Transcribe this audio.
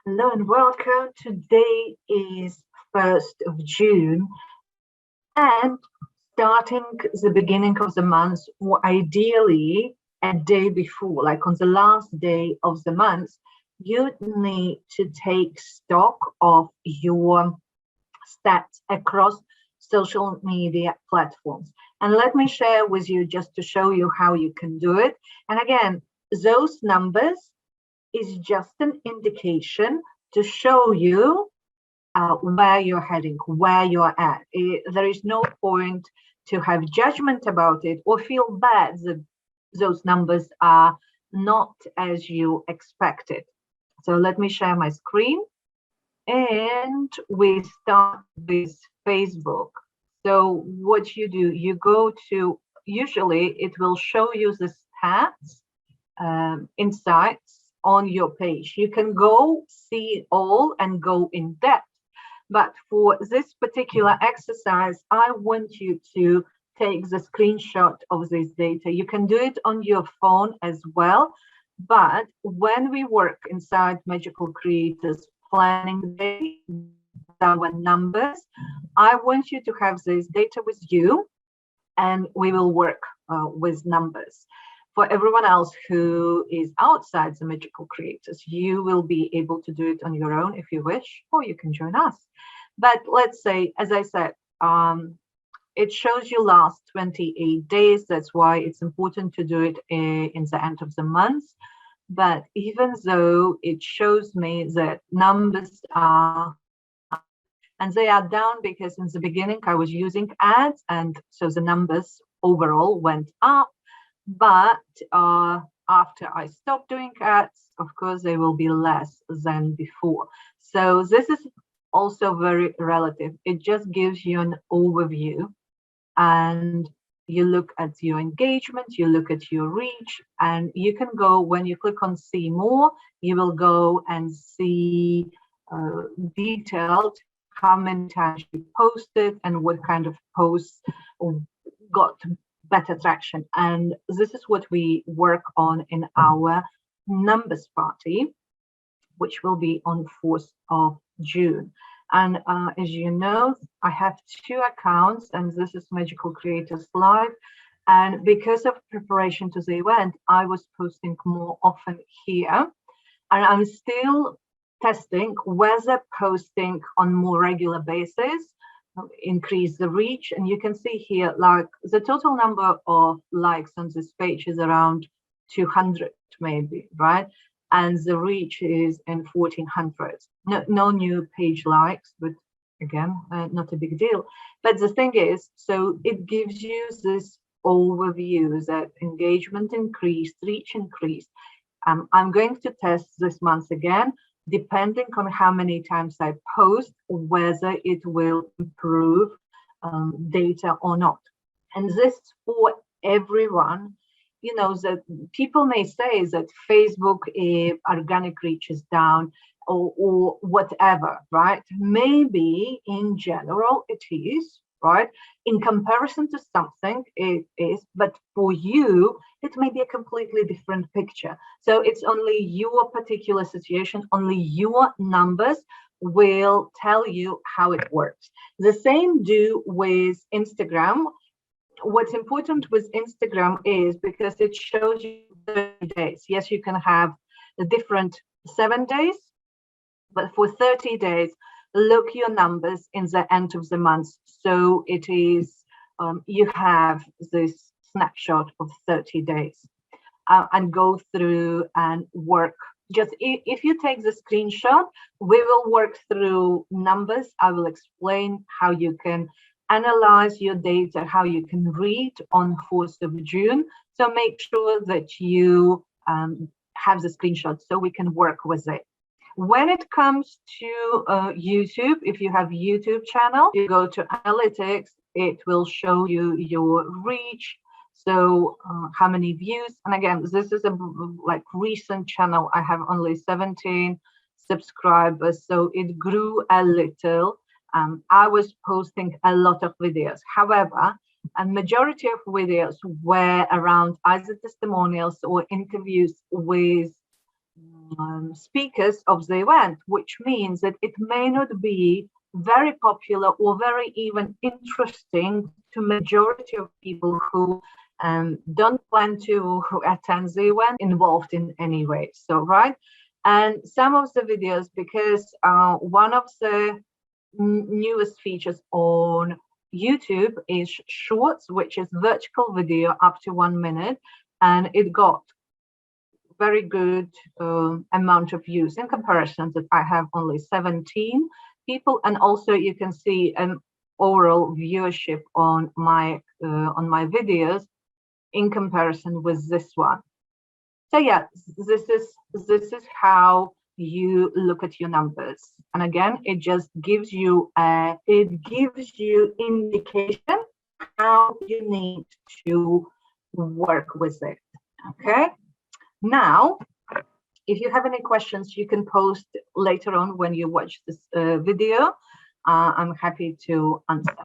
Hello and welcome. Today is 1st of June, and starting the beginning of the month, or ideally a day before, like on the last day of the month, you need to take stock of your stats across social media platforms. And let me share with you just to show you how you can do it. And again, those numbers is just an indication to show you where you're heading, where you're at. There is no point to have judgment about it or feel bad that those numbers are not as you expected. So let me share my screen. And we start with Facebook. So what you do, you go to, usually it will show you the stats, insights on your page. You can go see all and go in depth. But for this particular exercise, I want you to take the screenshot of this data. You can do it on your phone as well. But when we work inside Magical Creators Planning Day, our numbers, I want you to have this data with you, and we will work with numbers. For everyone else who is outside the Magical Creators, you will be able to do it on your own if you wish, or you can join us. But let's say, as I said, it shows you last 28 days. That's why it's important to do it in the end of the month. But even though it shows me that numbers are, and they are down because in the beginning I was using ads, and so the numbers overall went up. But after I stop doing ads, of course, they will be less than before. So this is also very relative. It just gives you an overview, and you look at your engagement, you look at your reach, and you can go, when you click on see more, you will go and see detailed how many times you posted and what kind of posts got better traction. And this is what we work on in our numbers party, which will be on 4th of June. And as you know, I have 2 accounts, and this is Magical Creators Live. And because of preparation to the event, I was posting more often here. And I'm still testing whether posting on more regular basis increase the reach. And you can see here, like the total number of likes on this page is around 200 maybe, right? And the reach is in 1400. No new page likes, but again, not a big deal. But the thing is, so it gives you this overview that engagement increased, reach increased. I'm going to test this month again, depending on how many times I post, whether it will improve data or not. And this for everyone. You know, that people may say that Facebook organic reach is down or whatever, right? Maybe in general it is, right? In comparison to something it is, but for you, it may be a completely different picture. So it's only your particular situation, only your numbers will tell you how it works. The same do with Instagram. What's important with Instagram is because it shows you 30 days. Yes, you can have a different 7 days, but for 30 days, look your numbers in the end of the month. So it is, you have this snapshot of 30 days and go through and work. Just if you take the screenshot, we will work through numbers. I will explain how you can analyze your data, how you can read on 4th of June. So make sure that you have the screenshot so we can work with it. When it comes to YouTube, if you have YouTube channel, you go to analytics, it will show you your reach. So how many views, and again, this is a like recent channel. I have only 17 subscribers, so it grew a little. I was posting a lot of videos. However, a majority of videos were around either testimonials or interviews with speakers of the event, which means that it may not be very popular or very even interesting to majority of people who don't plan to attend the event involved in any way. So, right. And some of the videos, because one of the newest features on YouTube is Shorts, which is vertical video up to 1 minute, and it got very good amount of views in comparison that I have only 17 people, and also you can see an overall viewership on my videos in comparison with this one. So yeah, this is how you look at your numbers, and again, it just gives you indication how you need to work with it. Okay. Now, if you have any questions, you can post later on when you watch this video. I'm happy to answer.